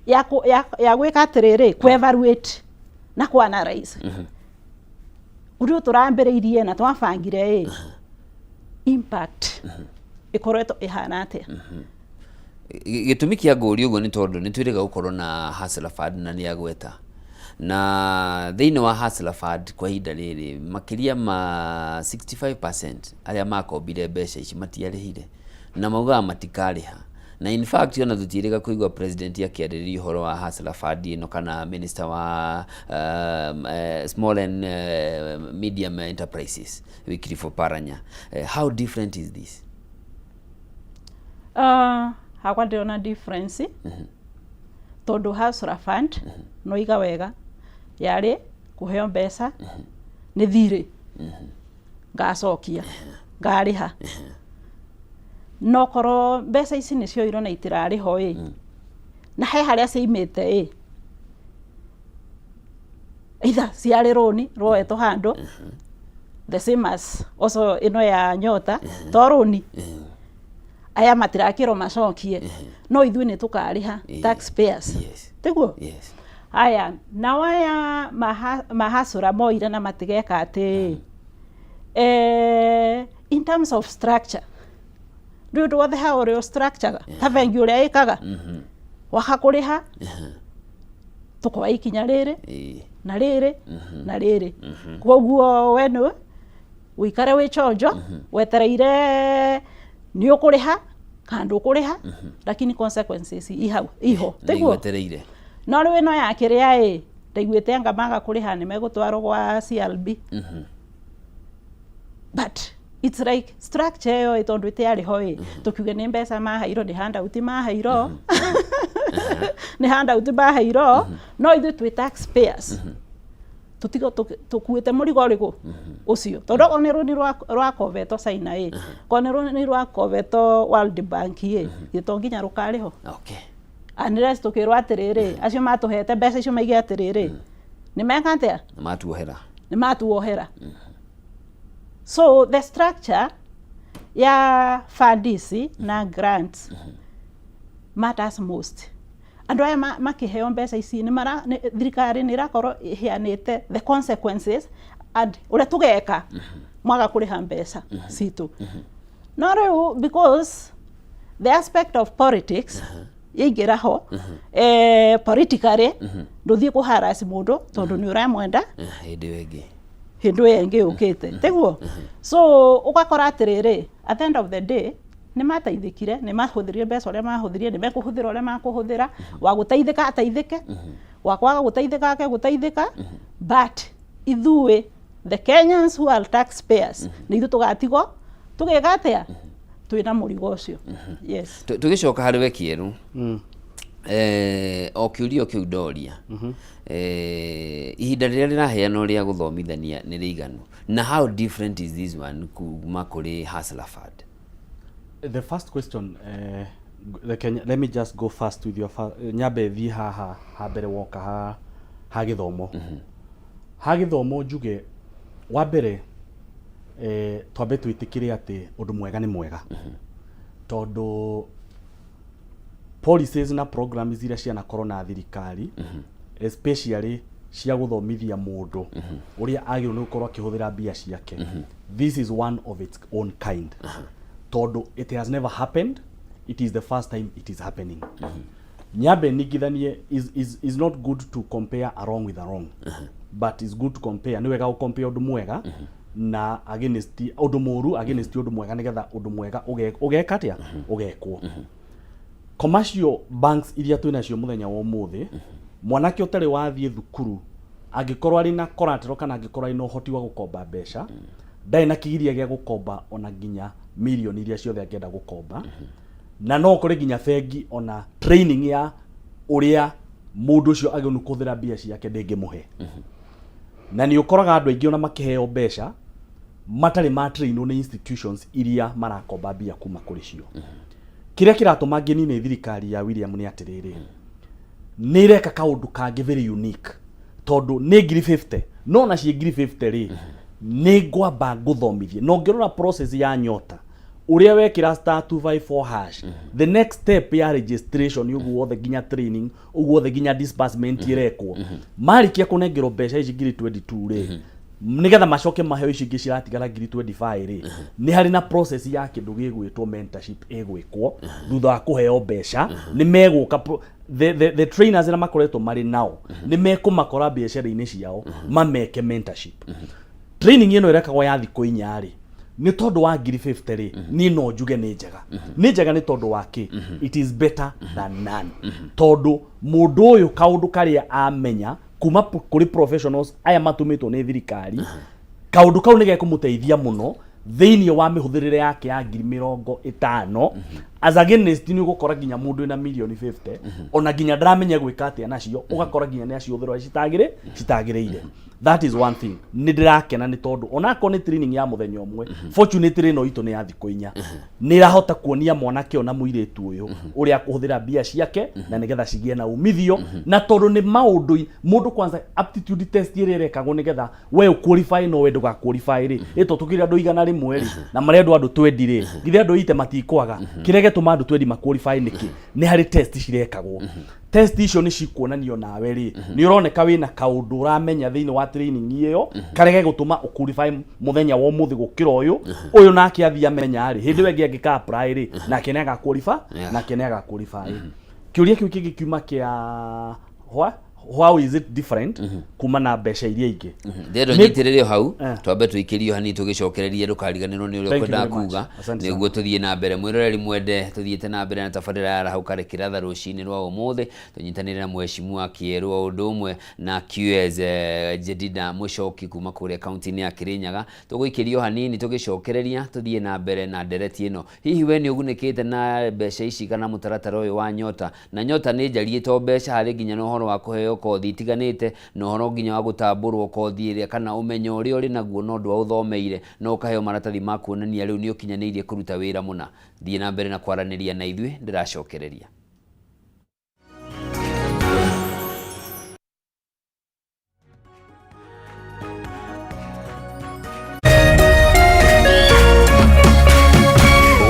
ya gwika atiriri ku evaluate na ku analyze undu turambiriirie na twabangire impact ikoretwo ihana atia gitumi kia nguri uguo ni tondu ni twirega gukorwo na hustler fund na ni agweta na thiini wa hustler fund kwa ihinda riri makiria ma 65% aria makombire mbeca ici matiarihire na mauga matikariha na in fact ona tutirega kuigwa president akiarĩrĩria uhoro wa hustler fund ino kana minister wa small and medium enterprises Wycliffe Oparanya. How different is this? Hakwa ndiona difference tondu hustler fund no iga wega yari kuheo mbeca ni thiri ngacokia ngariha no korwo mbeca ici nicio irona itirari ho na he haria ciimite either ciari roni roeto hando the same as also ino ya nyota toroni aya matirakiro macokie no ithui ni tukariha taxpayers tiguo aya na waya mahasura moira na matigeka ati in terms of structure ndu wothe ha ore structure ta vengi uria ikaga wakakuriha tukwa ikinya riri na riri na riri koguo wenu uikare wi chonjo wetereire ni ukuriha kandu ukuriha lakini consequences iho tiguo wetereire no riwe no yakiria ndaiguite anga maga kuriha ni megutwaro gwa CLB but it's like structure yo itondu itiari ho tukiuge ni mbeca mahairo ni handout mahairo ni handout mahairo no ithu twi taxpayers tutigo tukuite murigo rigo ucio tondu onero ni rwa koveto saina konero ni rwa koveto World Bank itonginya rukariho okay unless tukirwa atiriri acio matuhete mbeca icio maige atiriri ni mekante ni matuohera so the structure ya fundisi na grants matters most andu aya makiheo mbeca ici ni thirikari ni irakorwo iheanite the consequences and uria tugeka mwaga kuriha mbeca citu no riu because the aspect of politics yaingira ho politically nduthie ku harass mundu tondu ni uramwenda hindu yengi ukite teguo so ugakora atiriri at the end of the day ni mataithikire ni mahuthirie mbeca uria mahuthirie ni mekuhuthira uria makuhuthira wa guteithika ateithike wa kwaga guteithika ake guteithika but ithuĩ the Kenyans who are taxpayers ni ithu tugatigo tugeka atia twina murigo ucio yes tugicoka hari we Kieru o kiurio kiu ndoria ihinda riria riraheana ria guthomithania ni riganu na how different is this one kuma kuri Hustler Fund? The first question, let me just go first with your nyabe thi haha mbere woka ha githomo. Ha githomo njuge wa mbere twambe twitikire ati undu mwega ni mwega. Tondu policies na programs iria ciana corona thirikari especially cia guthomithia mundu uria agiru ni gukorwo akihuthira mbia ciake. This is one of its own kind. Todo it has never happened, it is the first time it is happening. Nyabe nigithanie is not good to compare a wrong with a wrong, but it's good to compare. Niwega u compare undu mwega na against undu muru against undu mwega nigetha undu mwega ugekatia ugekwo. Commercial banks iria twina cio muthenya wa umuthi mwanake utari wathie thukuru angikorwo ari na collateral kana angikorwo ari na uhoti wa gukomba mbeca ndai na kigiria gya gukomba ona nginya milioni iria ciothe angenda gukomba na no kuri nginya bengi ona training ya uria mundu ucio agenu kuthira mbia ciake ndingimuhe na ni ukoraga andu aingi ona makiheo mbeca matari ma trained ni institutions iria marakomba mbia kuma kuri cio kiria kiratuma ngeni ni thirikari ya William ni atiriri ni reka kaundu kangi very unique tondu ni ngiri 50 no na cie ngiri 50 ri ni ngwamba nguthomithie no ngirora process ya nyota uria wekira *254# the next step ya registration yugo wothe ginya training ugo wothe ginya disbursement irekwo marikia kunengero mbeca ici ngiri 22 ri nigetha macoke maheo ici ingi ciratigara ngiri 25 ri ni hari na process ya kindu gigwitwo mentorship igwikwo thutha wa kuheo mbeca ni meguka the trainers na makoretwo mari nao ni mekumakora biacara-ini ciao mameke mentorship. Training ino irekagwo ya thikũ 4 ri ni tondu wa ngiri 50 ri ni no njuge ni njega ni tondu wa ki it is better than none tondu mundu uyu kaundu karia amenya kuma kuri professionals aya matumitwo ni thirikari kaundu kau nige kumuteithia muno thiini wa mihuthirire yake ya ngiri 50 as against ni ugukora ginya mundu ina milioni 50 ona ginya ndramenya gwika atia nacio ugakora ginya ni aciuthirwa citagireire. That is one thing ni ndirakena ni tondu onako ni training ya muthenya umwe fortunately no itu ni ya thikũ 4 ni rahota kuonia mwanake ona muiretu uyu uria kuhuthira mbia ciake na nigetha cigie na umithio na tondu ni maundu mundu kwanza aptitude test irekagwo nigetha we uqualify no we nduga qualify ri ito tukiri andu igana rimwe ri na mari andu 20 ri githe andu ite matikwaga kirege tuma andu 20 maqualify niki ni hari test cirekagwo test icio ni cikuonanio nawe ri ni uroneka wina kaundu uramenya thiini wa training iyo karege gutuma uqualify muthenya wa umuthi gukira uyu nake athia amenya ri hindi wengi angika apply ri na kenega qualify na kenega qualify. Kiuria kiu kingi kiuma kia how is it different kuma na mbeca iria ingi ndero nyitiririo hau twambe twikirio hani tugicokererie ndukariganirwo ni uria kwenda kuga niguo tuthie na mbere mwiroreri mwende tuthiete na mbere na tabarira ya hau kare kiratha rucini rwa umuthi tunyitanire na mheshimiwa Kieru undu umwe na QS Jedida Mushoki kuma kuria county ya Kirinyaga tuguikirio hanini tugicokereria tuthie na mbere na ndereti ino hihi we ni ugunikite na mbeca ici kana mutaratara uyu wa nyota na nyota ni njariito mbeca hari ginya no horo wa kuheo kothi itiganite no horo nginya wa gutamburwo kothi iria kana umenyo uri uri naguo no ndu uthomeire no ukaheo maratathi ma kuonania riu ni ukinyanirie kuruta wira muna thie na mbere na kwaraniria na ithui ndiracokereria.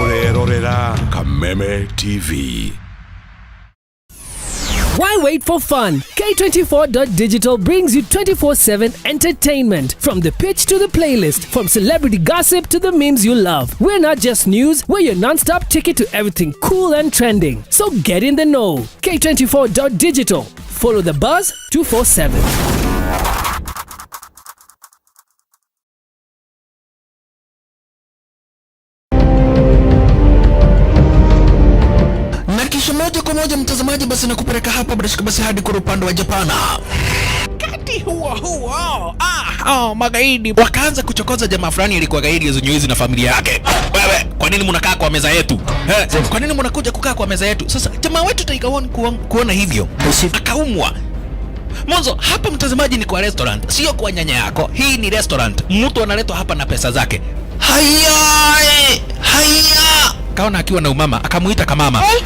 Urerorera Kameme TV. Why wait for fun? K24.digital brings you 24/7 entertainment. From the pitch to the playlist, from celebrity gossip to the memes you love. We're not just news, we're your non-stop ticket to everything cool and trending. So get in the know. K24.digital. Follow the buzz 247. Moja kwa moja mtazamaji, basi nakupeleka hapa basi hadi kwa upande wa Japana. Kati huo magaidi wakaanza kuchokoza jamaa fulani alikuwa gaidi ya Zunyuizi na familia yake. Wewe, kwa nini mnakaa kwa meza yetu? Kwa nini mnakuja kukaa kwa meza yetu? Sasa jamaa wetu Tiger One kuona hivyo akaumwa. Mwanzo hapa mtazamaji ni kwa restaurant, sio kwa nyanya yako. Hii ni restaurant. Mtu analetwa hapa na pesa zake. Haya! Kaona akiwa na umama, akamuita kamama. Hey.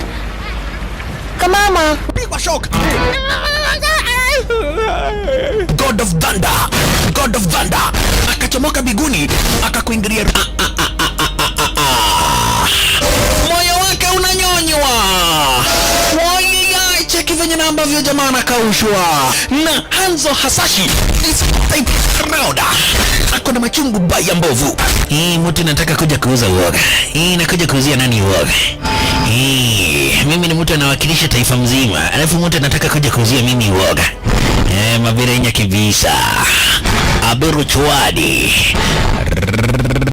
Kamama, pigwa shock. God of Thunder. Akachomoka biguni, akakuingilia. Moyo wake unanyonywa. Cheki venye na ambavyo jamaa anakaushwa. Na Hanzo Hasashi ako na machungu baya mbovu. Mtu nataka kuja kuuza uoga. Nakuja kuuzia nani uoga? Mimi ni mtu anawakilisha taifa mzima. Alafu mtu anataka kuja kuuzia mimi uoga. Mabirenya kibisa. Abiru chwadi.